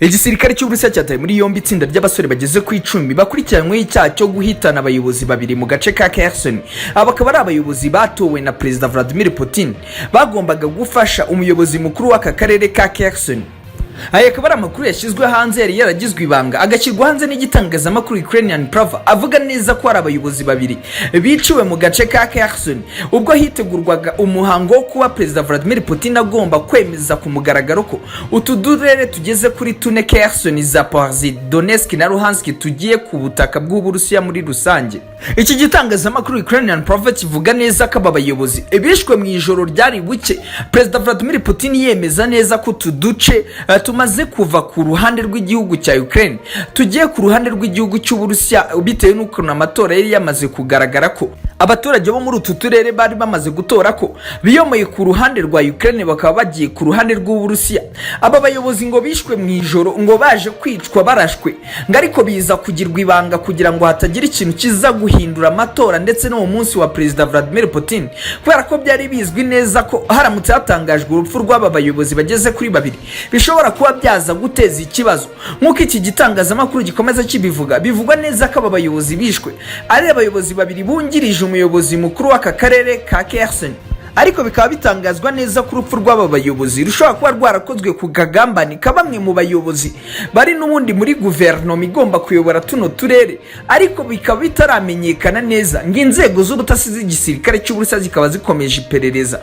Igisirikare cy'Uburusiya cyataye muri yombi itsinda ry'abasore bageze ku 10 bakurikiranyweho icyaha cyo guhitana abayobozi babiri mu gace ka Kherson. Abakaba ari abayobozi batowe na Perezida Vladimir Putin bagombaga gufasha umuyobozi mukuru w'aka karere ka Kherson. Aya akaba ari amakuru yashyizwe hanze yari yaragizwe ibanga agashyirwa hanze n'igitangazamakuru Ukrainian Prava avuga neza ko ari abayobozi babiri biciwe mu gace ka Kherson ubwo hitegurwaga umuhango wo kuba Perezida Vladimir Putin agomba kwemeza ku mugaragaro ko utudurere tugeze kuri tune Kherson, Zaporizhzhia, Donetsk na Luhansk tugiye ku butaka bw'Uburusiya muri rusange. Iki gitangazamakuru Ukrainian Prava kivuga neza ko aba bayobozi bishwe mu ijoro ryari buke Perezida Vladimir Putin yemeza neza ko tuduce tumaze kuva ku ruhande rw'igihugu cya Ukraine tugiye ku ruhande rw'igihugu cy'Uburusiya bitewe n'uko amatora yari yamaze kugaragara ko abaturage bo muri utu turere bari bamaze gutora ko biyomeye ku ruhande rwa Ukraine bakaba bagiye ku ruhande rw'Uburusiya. Aba bayobozi ngo bishwe mu ijoro ngo baje kwicwa barashwe ariko biza kugirwa ibanga kugira ngo hatagira ikintu kiza guhindura amatora ndetse no mu munsi wa Perezida Vladimir Putin, kubera ko byari bizwi neza ko haramutse hatangajwe urupfu rw'aba bayobozi bageze kuri babiri bishobora kuba byaza guteza ikibazo. Nk'uko iki gitangazamakuru gikomeza kibivuga, bivugwa neza ko aba bayobozi bishwe ari abayobozi babiri bungirije umuyobozi mukuru w'aka karere ka Kherson, ariko bikaba bitangazwa neza ko urupfu rw'aba bayobozi rushobora kuba rwarakozwe ku kagambane ka bamwe mu bayobozi bari n'ubundi muri guverinoma igomba kuyobora tuno turere, ariko bikaba bitaramenyekana neza ngo inzego z'ubutasi z'igisirikare cy'Uburusiya zikaba zikomeje iperereza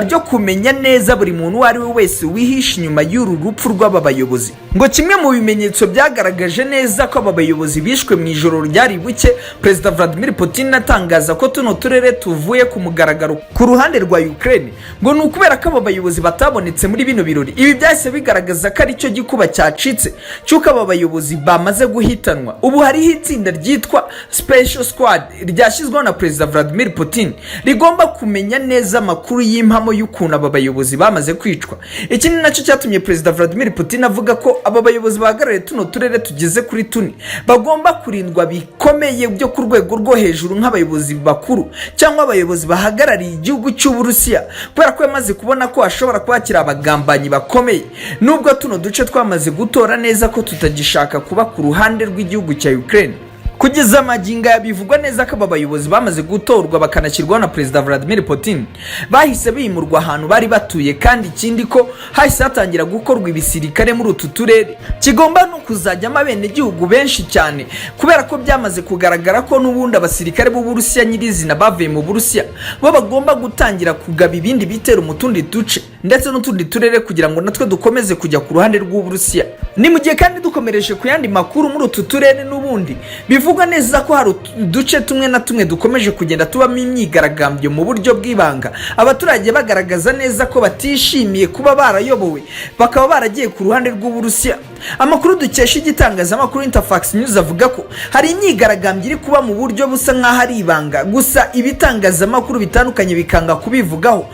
ryo kumenya neza buri muntu uwo ari we wese wihishe inyuma y'uru rupfu rw'aba bayobozi. Ngo kimwe mu bimenyetso byagaragaje neza ko aba bayobozi bishwe mu ijoro ryari buke Perezida Vladimir Putin atangaza ko tuno turere tuvuye ku mugaragaro ku ruhande rwa Ukraine ngo ni ukubera ko aba bayobozi batabonetse muri bino birori. Ibi byahise bigaragaza ko ari cyo gikuba cyacitse cyuko aba bayobozi bamaze guhitanwa. Ubu hariho itsinda ryitwa Special Squad ryashyizweho na Perezida Vladimir Putin rigomba kumenya neza amakuru y'impamo y'ukuntu aba bayobozi bamaze kwicwa. Iki ni nacyo cyatumye Perezida Vladimir Putin avuga ko aba bayobozi bahagarariye tuno turere tugeze kuri tune bagomba kurindwa bikomeye byo ku rwego rwo hejuru nk'abayobozi bakuru cyangwa abayobozi bahagarariye igihugu cy'Uburusiya, kubera ko yamaze kubona ko ashobora kwakira abagambanyi bakomeye. Nubwo tuno duce twamaze gutora neza ko tutagishaka kuba ku ruhande rw'igihugu cya Ukraine, kugeza magingo yabivugwa neza ko aba bayobozi bamaze gutorwa bakanashyirwaho na Perezida Vladimir Putin bahise bimurwa ahantu bari batuye, kandi ikindi ko hahise hatangira gukorwa ibisirikare muri utu turere kigomba no kuzajyamo abenegihugu benshi cyane, kubera ko byamaze kugaragara ko n'ubundi abasirikare b'Uburusiya nyirizina bavuye mu Burusiya bo bagomba gutangira kugaba ibindi bitero mu tundi duce ndetse n'utundi turere kugira ngo natwe dukomeze kujya ku ruhande rw'Uburusiya. Ni mu gihe kandi dukomereje ku yandi makuru muri utu turere n'ubundi bivugwa neza ko hari uduce tumwe na tumwe dukomeje kugenda tubamo imyigaragambyo mu buryo bw'ibanga, abaturage bagaragaza neza ko batishimiye kuba barayobowe bakaba baragiye ku ruhande rw'Uburusiya. Amakuru dukesha igitangazamakuru Interfax News avuga ko hari imyigaragambyo iri kuba mu buryo busa nk'aho ari ibanga, gusa ibitangazamakuru bitandukanye bikanga kubivugaho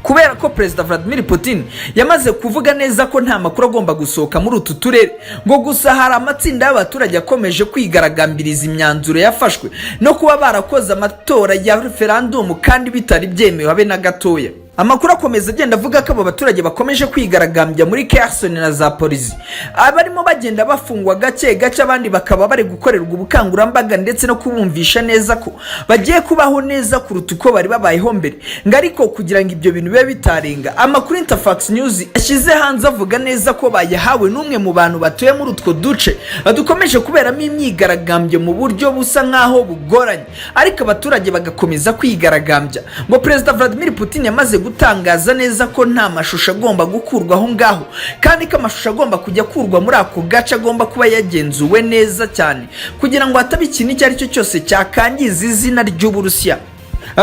kubera ko Perezida Vladimir Putin yamaze kuvuga neza ko nta makuru agomba gusohoka muri utu turere. Ngo gusa hari amatsinda y'abaturage akomeje kwigaragambiriza imyanzuro yafashwe no kuba barakoze amatora ya referendum kandi bitari byemewe habe na gatoya. Amakuru akomeza agenda avuga ko aba baturage bakomeje kwigaragambya muri Kherson na Zaporizhzhia, abarimo bagenda bafungwa gake gace, abandi bakaba bari gukorerwa ubukangurambaga ndetse no kubumvisha neza ko bagiye kubaho neza kuruta uko bari babayeho mbere. Ariko kugira ngo ibyo bintu bibe bitarenga, amakuru Interfax News ashyize hanze avuga neza ko bayahawe n'umwe mu bantu batuye muri utwo duce dukomeje kuberamo imyigaragambyo mu buryo busa nk'aho bugoranye, ariko abaturage bagakomeza kwigaragambya. Ngo Perezida Vladimir Putin yamaze gutangaza neza ko nta mashusho agomba gukurwa aho ngaho, kandi ko amashusho agomba kujya kurwa muri ako gace agomba kuba yagenzuwe neza cyane kugira ngo hataba ikintu icyo ari cyo cyose cyakangiza izina ry'Uburusiya.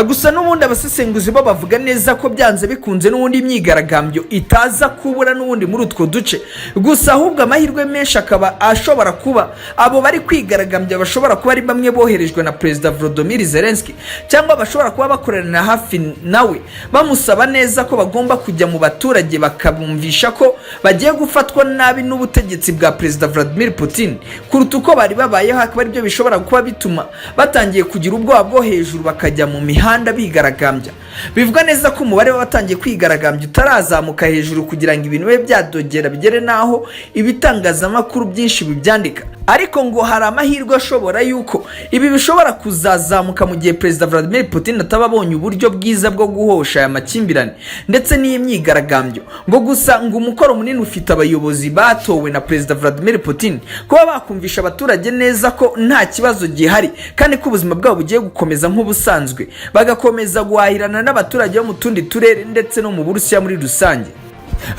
Gusa n'ubundi abasesenguzi bo bavuga neza ko byanze bikunze n'ubundi imyigaragambyo itaza kubura n'ubundi muri utwo duce, gusa ahubwo amahirwe menshi akaba ashobora kuba abo bari kwigaragambya bashobora kuba ari bamwe boherejwe na Perezida Volodymyr Zelensky cyangwa bashobora kuba bakorana hafi nawe bamusaba neza ko bagomba kujya mu baturage bakabumvisha ko bagiye gufatwa nabi n'ubutegetsi bwa Perezida Vladimir Putin kuruta uko bari babayeho. Akaba ari byo bishobora kuba bituma batangiye kugira ubwoba bwo hejuru bakajya mu mihanda bigaragambya. Bivuga neza ko umubare w'abatangiye kwigaragambya utarazamuka hejuru kugira ngo ibintu bibe byadogera bigere naho ibitangazamakuru byinshi bibyandika, ariko ngo hari amahirwe ashobora yuko ibi bishobora kuzazamuka mu gihe Perezida Vladimir Putin ataba abonye uburyo bwiza bwo guhosha aya makimbirane ndetse n'iyi myigaragambyo. Ngo gusa ngo umukoro munini ufite abayobozi batowe na Perezida Vladimir Putin kuba bakumvisha abaturage neza ko nta kibazo gihari kandi ko ubuzima bwabo bugiye gukomeza nk'ubusanzwe, bagakomeza guhahirana n'abaturage bo mu tundi turere ndetse no mu Burusiya muri rusange.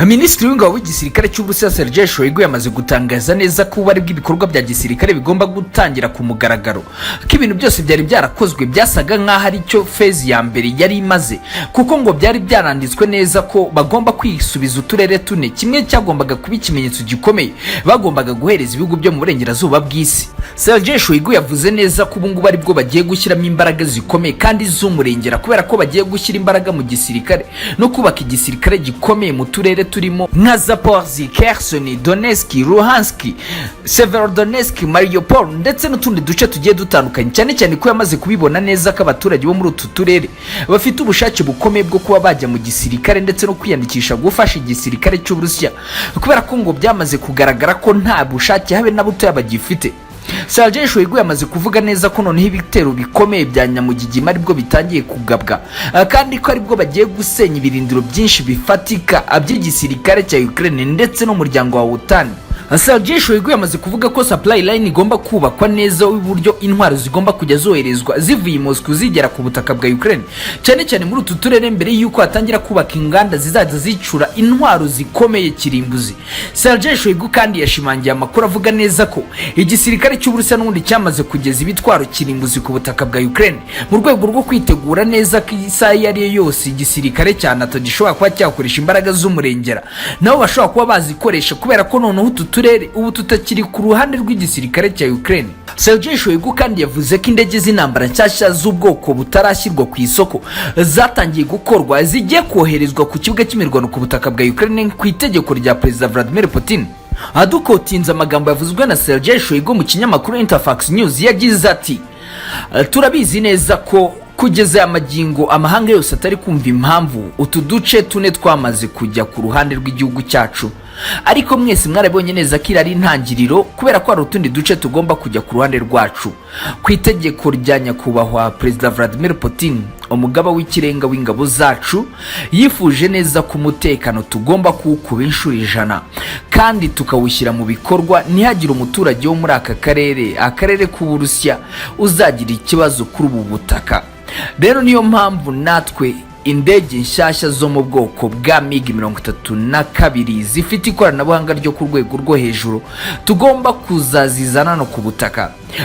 Minisitiri w'ingabo w'igisirikare cy'Uburusiya Sergei Shoigu yamaze gutangaza neza ko ubari bw'ibikorwa bya gisirikare bigomba gutangira ku mugaragaro, ko ibintu byose byari byarakozwe byasaga nk'aho ari cyo fezi ya mbere yari imaze, kuko ngo byari byaranditswe neza ko bagomba kwisubiza uturere tune, kimwe cyagombaga kuba ikimenyetso gikomeye bagombaga guhereza ibihugu byo mu burengerazuba bw'isi. Sergei Shoigu yavuze neza ko ubu ngubu ari bwo bagiye gushyiramo imbaraga zikomeye kandi z'umurengera, kubera ko bagiye gushyira imbaraga mu gisirikare no kubaka igisirikare gikomeye mu turere turimo nka Zaporizhzhia, Kherson, Donetsk, Luhansk, Severodonetsk, Mariupol ndetse n'utundi duce tugiye dutandukanye, cyane cyane ko yamaze kubibona neza ko abaturage bo muri utu turere bafite ubushake bukomeye bwo kuba bajya mu gisirikare ndetse no kwiyandikisha gufasha igisirikare cy'Uburusiya, kubera ko ngo byamaze kugaragara ko nta bushake habe na buto bagifite. Sergei Shoigu yamaze kuvuga neza ko noneho ibitero bikomeye bya nyamugigima aribwo bitangiye kugabwa, kandi ko aribwo bagiye gusenya ibirindiro byinshi bifatika by'igisirikare cya Ukraine ndetse n'umuryango wa OTAN. Sergei Shoigu yamaze kuvuga ko supply line igomba kubakwa neza, uburyo intwaro zigomba kujya zoherezwa zivuye i Moscow zigera ku butaka bwa Ukraine, cyane cyane muri utu turere mbere yuko hatangira kubaka inganda zizaza zicura intwaro zikomeye kirimbuzi. Sergei Shoigu kandi yashimangiye amakuru avuga neza ko igisirikare cy'Uburusiya n'ubundi cyamaze kugeza ibitwaro kirimbuzi ku butaka bwa Ukraine mu rwego rwo kwitegura neza ko isaha iyo ari yo yose igisirikare cya NATO gishobora kuba cyakoresha imbaraga z'umurengera, nabo bashobora kuba bazikoresha, kubera ko noneho utu turere ubu tutakiri ku ruhande rw'igisirikare cya Ukraine. Sergei Shoigu kandi yavuze ko indege z'intambara nshyashya z'ubwoko butarashyirwa ku isoko zatangiye gukorwa, zigiye koherezwa ku kibuga cy'imirwano ku butaka bwa Ukraine ku itegeko rya Perezida Vladimir Putin. Adukotinze amagambo yavuzwe na Sergei Shoigu mu kinyamakuru Interfax News, yagize ati: turabizi neza ko kugeza aya magingo amahanga yose atari kumva impamvu utu duce tune twamaze kujya ku ruhande rw'igihugu cyacu, ariko mwese mwarabonye neza ko ari intangiriro, kubera ko hari utundi duce tugomba kujya ku ruhande rwacu. Ku itegeko rya nyakubahwa Perezida Vladimir Putin, umugaba w'ikirenga w'ingabo zacu yifuje neza ko umutekano tugomba kuwukuba inshuro 100 kandi tukawushyira mu bikorwa, ntihagire umuturage wo muri aka karere k'Uburusiya uzagira ikibazo kuri ubu butaka. Rero niyo mpamvu natwe indege nshyashya zo mu bwoko bwa MiG-32 zifite ikoranabuhanga ryo ku rwego rwo hejuru tugomba kuzazizana no ku butaka.